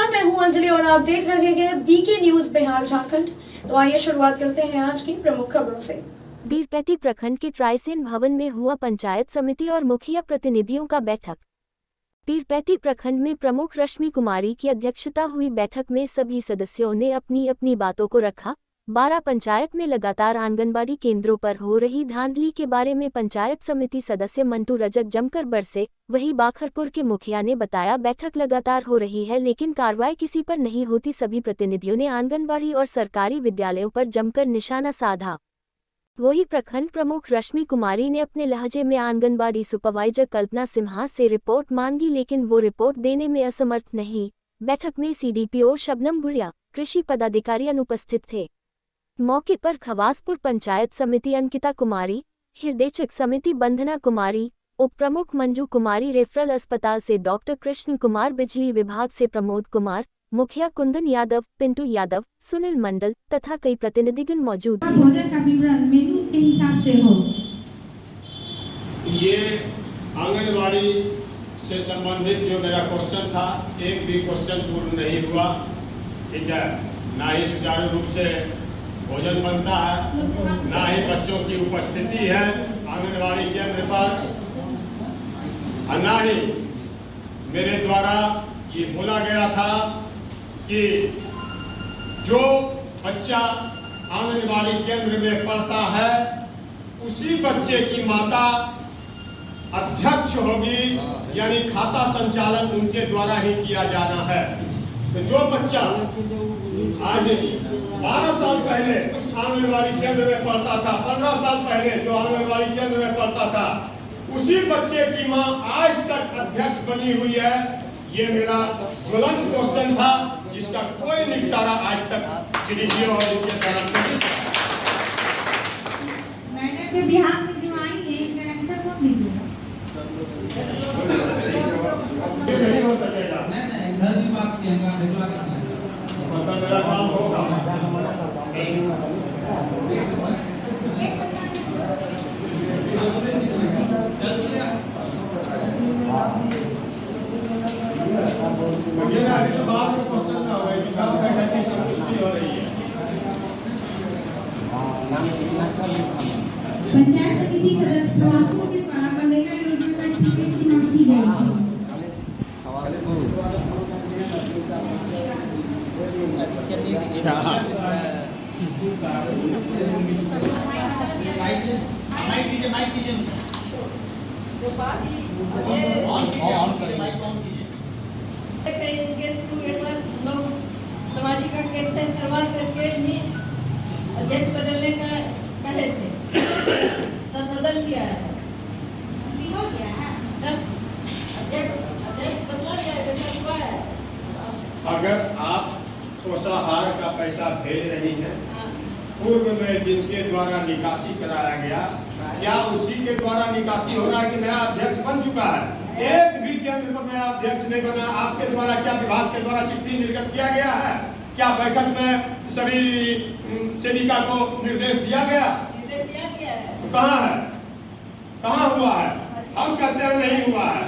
नमस्कार, मैं हूं अंजलि और आप देख रहे हैं बीके न्यूज बिहार झारखंड। तो आइए शुरुआत करते हैं आज की प्रमुख खबरों से। पीरपैती प्रखंड के ट्राइसेन भवन में हुआ पंचायत समिति और मुखिया प्रतिनिधियों का बैठक। पीरपैती प्रखंड में प्रमुख रश्मि कुमारी की अध्यक्षता हुई बैठक में सभी सदस्यों ने अपनी अपनी बातों को रखा। 12 पंचायत में लगातार आंगनबाड़ी केंद्रों पर हो रही धांधली के बारे में पंचायत समिति सदस्य मंटू रजक जमकर बरसे। वहीं बाखरपुर के मुखिया ने बताया, बैठक लगातार हो रही है लेकिन कार्रवाई किसी पर नहीं होती। सभी प्रतिनिधियों ने आंगनबाड़ी और सरकारी विद्यालयों पर जमकर निशाना साधा। वही प्रखंड प्रमुख रश्मि कुमारी ने अपने लहजे में आंगनबाड़ी सुपरवाइजर कल्पना सिम्हा से रिपोर्ट मांगी लेकिन वो रिपोर्ट देने में असमर्थ नहीं। बैठक में सीडीपीओ शबनम भुरिया, कृषि पदाधिकारी अनुपस्थित थे। मौके पर खवासपुर पंचायत समिति अंकिता कुमारी, हृदयचक समिति बंधना कुमारी, उप प्रमुख मंजू कुमारी, रेफरल अस्पताल से डॉक्टर कृष्ण कुमार, बिजली विभाग से प्रमोद कुमार, मुखिया कुंदन यादव, पिंटू यादव, सुनील मंडल तथा कई प्रतिनिधिगण मौजूद थे। भोजन का विवरण मेनू के हिसाब से हो। ये आंगनबाड़ी से संबंधित जो मेरा क्वेश्चन था, एक भी क्वेश्चन पूर्ण नहीं हुआ। ठीक है, ना ही सुचारू रूप से भोजन बनता है, ना ही बच्चों की उपस्थिति है आंगनबाड़ी केंद्र पर, और ना ही मेरे द्वारा ये बोला गया था कि जो बच्चा आंगनबाड़ी केंद्र में पढ़ता है उसी बच्चे की माता अध्यक्ष होगी, यानी खाता संचालन उनके द्वारा ही किया जाना है। तो जो बच्चा आज 12 साल पहले उस आंगनबाड़ी केंद्र में पढ़ता था, 15 साल पहले जो आंगनबाड़ी केंद्र में पढ़ता था, उसी बच्चे की मां आज तक अध्यक्ष बनी हुई है। ये मेरा ज्वलंत क्वेश्चन था जिसका कोई निपटारा आज तक सीडीपीओ और इनके तरफ से मैडम के बिहार में जो आई है इनका आंसर कौन दीजिएगा? नहीं हो सकेगा। घर की बात मतलब मेरा काम होगा। मुझे अभी तो बात में क्वेश्चन ना हुआ कि कब बैठक की संतुष्टि हो रही है। पंचायत समिति सदस्य खवासपुर के द्वारा मनरेगा योजना का टिकट की मांग की गई थी। सामाजिक कैंसर करवा करके अध्यक्ष बदलने का कहे थे, सब बदल दिया है। हो गया है अध्यक्ष बदला गया है। अगर आप पोषाहार का पैसा भेज रही हैं, पूर्व में जिनके द्वारा निकासी कराया गया, क्या उसी के द्वारा निकासी हो रहा है कि नया अध्यक्ष बन चुका है? एक भी केंद्र पर नया अध्यक्ष नहीं बना। आपके द्वारा क्या विभाग के द्वारा चिट्ठी निर्गत किया गया है? क्या बैठक में सभी सेविका को निर्देश दिया गया? तो कहाँ है, कहाँ हुआ है? हम कहते हैं नहीं हुआ है,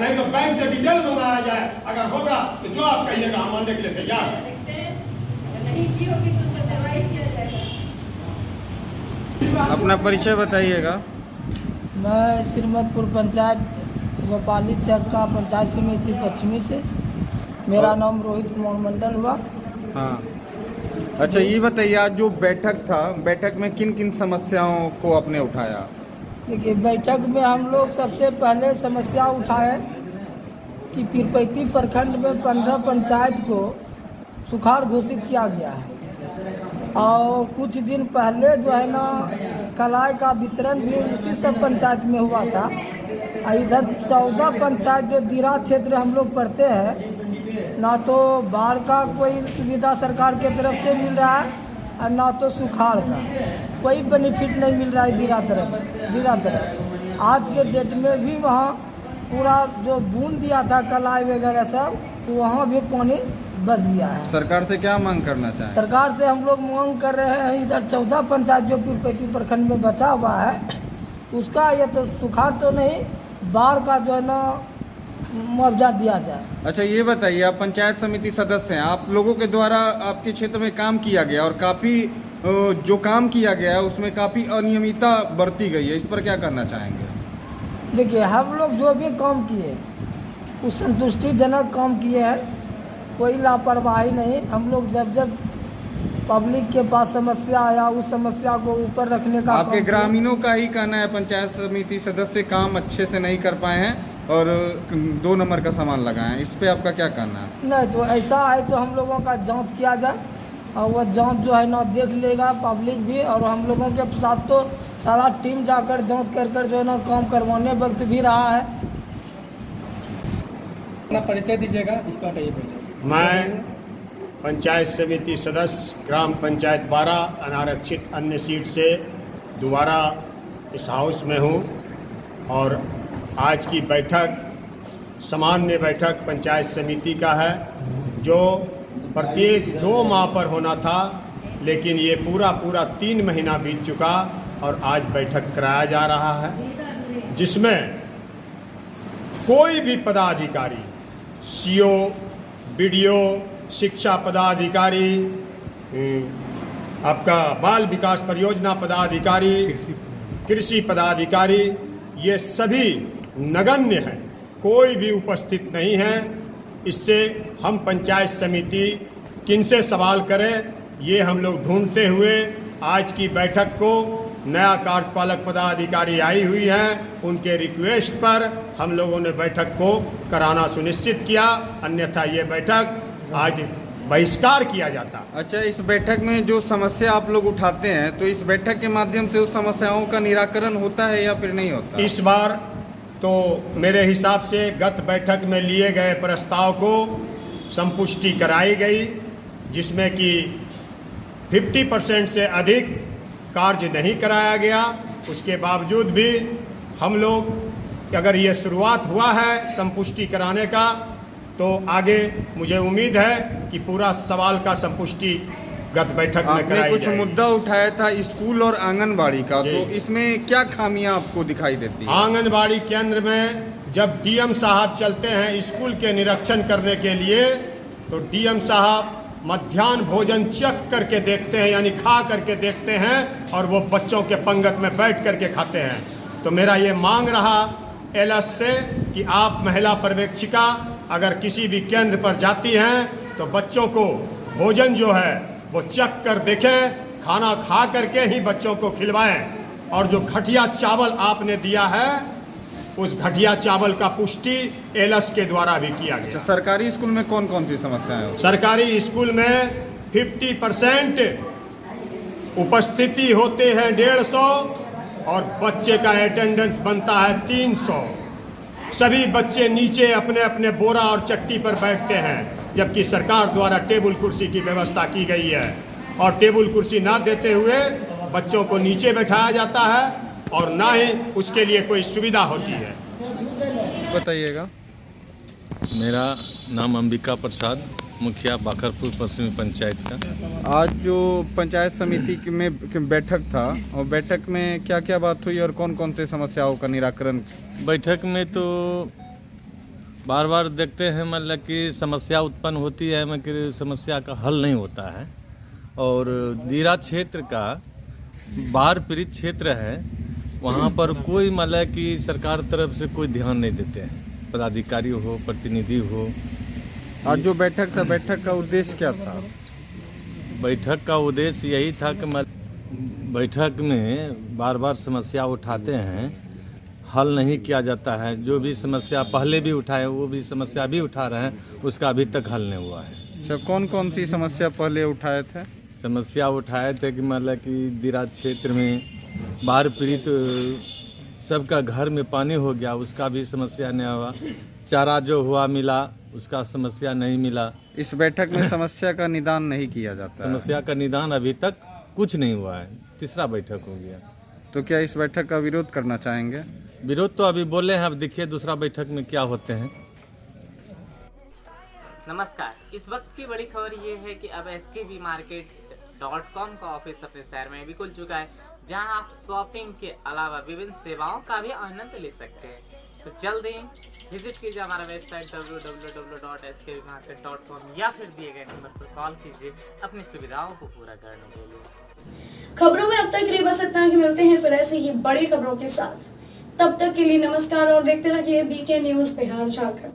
नहीं तो बैंक से डिटेल बनाया जाए। अगर होगा तो जो आप कहिएगा हम मानने के लिए तैयार हैं। नहीं की होगी तो उसका कार्रवाई किया जाएगा। अपना परिचय बताइएगा। मैं श्रीमतपुर पंचायत गोपाली चक का पंचायत समिति पश्चिमी से। मेरा नाम रोहित कुमार मंडल हुआ। हाँ, अच्छा ये बताइए, आज जो बैठक था, बैठक में किन किन समस्याओं को आपने उठाया? देखिए, बैठक में हम लोग सबसे पहले समस्या उठाए कि पीरपैती प्रखंड में 15 पंचायत को सुखाड़ घोषित किया गया है और कुछ दिन पहले जो है ना कलाई का वितरण भी उसी सब पंचायत में हुआ था। इधर 14 पंचायत जो दिरा क्षेत्र हम लोग पढ़ते हैं, ना तो बाढ़ का कोई सुविधा सरकार के तरफ से मिल रहा है और ना तो सुखाड़ का कोई बेनिफिट नहीं मिल रहा है दिरा तरफ। आज के डेट में भी वहाँ पूरा जो बूंद दिया था कलाई वगैरह सब, तो वहाँ भी पानी बस गया है। सरकार से क्या मांग करना चाहें? सरकार से हम लोग मांग कर रहे हैं, इधर 14 पंचायत जो पीरपैती प्रखंड में बचा हुआ है उसका ये तो सुखाड़ तो नहीं, बाढ़ का जो है ना मुआवजा दिया जाए। अच्छा ये बताइए, आप पंचायत समिति सदस्य हैं, आप लोगों के द्वारा आपके क्षेत्र में काम किया गया और काफ़ी जो काम किया गया है उसमें काफ़ी अनियमितता बरती गई है, इस पर क्या करना चाहेंगे? देखिए, हम लोग जो भी काम किए वो संतुष्टिजनक काम किए हैं, कोई लापरवाही नहीं। हम लोग जब जब पब्लिक के पास समस्या आया उस समस्या को ऊपर रखने का आपके काम किए। ग्रामीणों का ही कहना है पंचायत समिति सदस्य काम अच्छे से नहीं कर पाए हैं और 2 नंबर का सामान लगाए हैं, इस पे आपका क्या कहना है? नहीं, तो ऐसा है तो हम लोगों का जांच किया जाए और वह जांच जो है ना देख लेगा पब्लिक भी, और हम लोगों के साथ तो सारा टीम जाकर जांच कर कर जो है ना काम करवाने वक्त भी रहा है। अपना परिचय दीजिएगा, इसको हटाइए पहले। मैं पंचायत समिति सदस्य ग्राम पंचायत 12 अनारक्षित अन्य सीट से दोबारा इस हाउस में हूँ और आज की बैठक सामान्य बैठक पंचायत समिति का है जो प्रत्येक 2 माह पर होना था, लेकिन ये पूरा 3 महीना बीत चुका और आज बैठक कराया जा रहा है, जिसमें कोई भी पदाधिकारी, सीओ, बीडीओ, शिक्षा पदाधिकारी, आपका बाल विकास परियोजना पदाधिकारी, कृषि पदाधिकारी, ये सभी नगण्य हैं, कोई भी उपस्थित नहीं है। इससे हम पंचायत समिति किनसे सवाल करें, ये हम लोग ढूंढते हुए आज की बैठक को नया कार्यपालक पदाधिकारी आई हुई हैं, उनके रिक्वेस्ट पर हम लोगों ने बैठक को कराना सुनिश्चित किया, अन्यथा ये बैठक आज बहिष्कार किया जाता। अच्छा, इस बैठक में जो समस्या आप लोग उठाते हैं तो इस बैठक के माध्यम से उस समस्याओं का निराकरण होता है या फिर नहीं होता? इस बार तो मेरे हिसाब से गत बैठक में लिए गए प्रस्ताव को संपुष्टि कराई गई, जिसमें कि 50% से अधिक कार्य नहीं कराया गया। उसके बावजूद भी हम लोग अगर ये शुरुआत हुआ है संपुष्टि कराने का, तो आगे मुझे उम्मीद है कि पूरा सवाल का संपुष्टि गत बैठक में कराई आपने कुछ जाएगी। मुद्दा उठाया था स्कूल और आंगनबाड़ी का, जी। तो इसमें क्या खामियां आपको दिखाई देती है? आंगनबाड़ी केंद्र में जब डीएम साहब चलते हैं स्कूल के निरीक्षण करने के लिए, तो डीएम साहब मध्याह्न भोजन चेक करके देखते हैं, यानी खा करके देखते हैं, और वो बच्चों के पंगत में बैठ करके खाते हैं। तो मेरा ये मांग रहा एलएस से कि आप महिला पर्यवेक्षिका अगर किसी भी केंद्र पर जाती हैं तो बच्चों को भोजन जो है वो चेक कर देखें, खाना खा करके ही बच्चों को खिलवाएं। और जो घटिया चावल आपने दिया है उस घटिया चावल का पुष्टि एलएस के द्वारा भी किया गया। अच्छा, सरकारी स्कूल में कौन कौन सी समस्याएं होती? सरकारी स्कूल में 50% उपस्थिति होते हैं 150 और बच्चे का अटेंडेंस बनता है 300। सभी बच्चे नीचे अपने अपने बोरा और चट्टी पर बैठते हैं, जबकि सरकार द्वारा टेबल कुर्सी की व्यवस्था की गई है, और टेबल कुर्सी ना देते हुए बच्चों को नीचे बैठाया जाता है और ना ही उसके लिए कोई सुविधा होती है। बताइएगा। मेरा नाम अंबिका प्रसाद, मुखिया बाखरपुर पश्चिमी पंचायत का। आज जो पंचायत समिति में बैठक था, और बैठक में क्या क्या बात हुई और कौन कौन से समस्याओं का निराकरण? बैठक में तो बार बार देखते हैं मतलब कि समस्या उत्पन्न होती है, मगर समस्या का हल नहीं होता है। और दीरा क्षेत्र का बाढ़ पीड़ित क्षेत्र है, वहाँ पर कोई मतलब कि सरकार तरफ से कोई ध्यान नहीं देते हैं, पदाधिकारी हो, प्रतिनिधि हो। आज जो बैठक था, बैठक का उद्देश्य क्या था? बैठक का उद्देश्य यही था कि बैठक में बार बार समस्या उठाते हैं, हल नहीं किया जाता है। जो भी समस्या पहले भी उठाए वो भी समस्या भी उठा रहे हैं, उसका अभी तक हल नहीं हुआ है। अच्छा, कौन कौन सी समस्या पहले उठाए थे? समस्या उठाए थे कि मतलब कि दीरा क्षेत्र में बाढ़ पीड़ित सबका घर में पानी हो गया, उसका भी समस्या नहीं हुआ। चारा जो हुआ मिला, उसका समस्या नहीं मिला। इस बैठक में समस्या का निदान नहीं किया जाता है। समस्या का निदान अभी तक कुछ नहीं हुआ है, तीसरा बैठक हो गया। तो क्या इस बैठक का विरोध करना चाहेंगे? विरोध तो अभी बोले हैं, अब देखिए दूसरा बैठक में क्या होते हैं। नमस्कार, इस वक्त की बड़ी खबर ये है कि अब skbmarket.com का ऑफिस अपने शहर में भी खुल चुका है, जहां आप शॉपिंग के अलावा विभिन्न सेवाओं का भी आनंद ले सकते हैं। तो जल्दी विजिट कीजिए हमारा वेबसाइट www.skvmarket.com या फिर दिए गए नंबर पर कॉल कीजिए अपनी सुविधाओं को पूरा करने के लिए। खबरों में अब तक के लिए बस इतना ही। मिलते हैं फिर ऐसी ही बड़ी खबरों के साथ। तब तक के लिए नमस्कार और देखते रहिए बीके न्यूज बिहार झारखंड।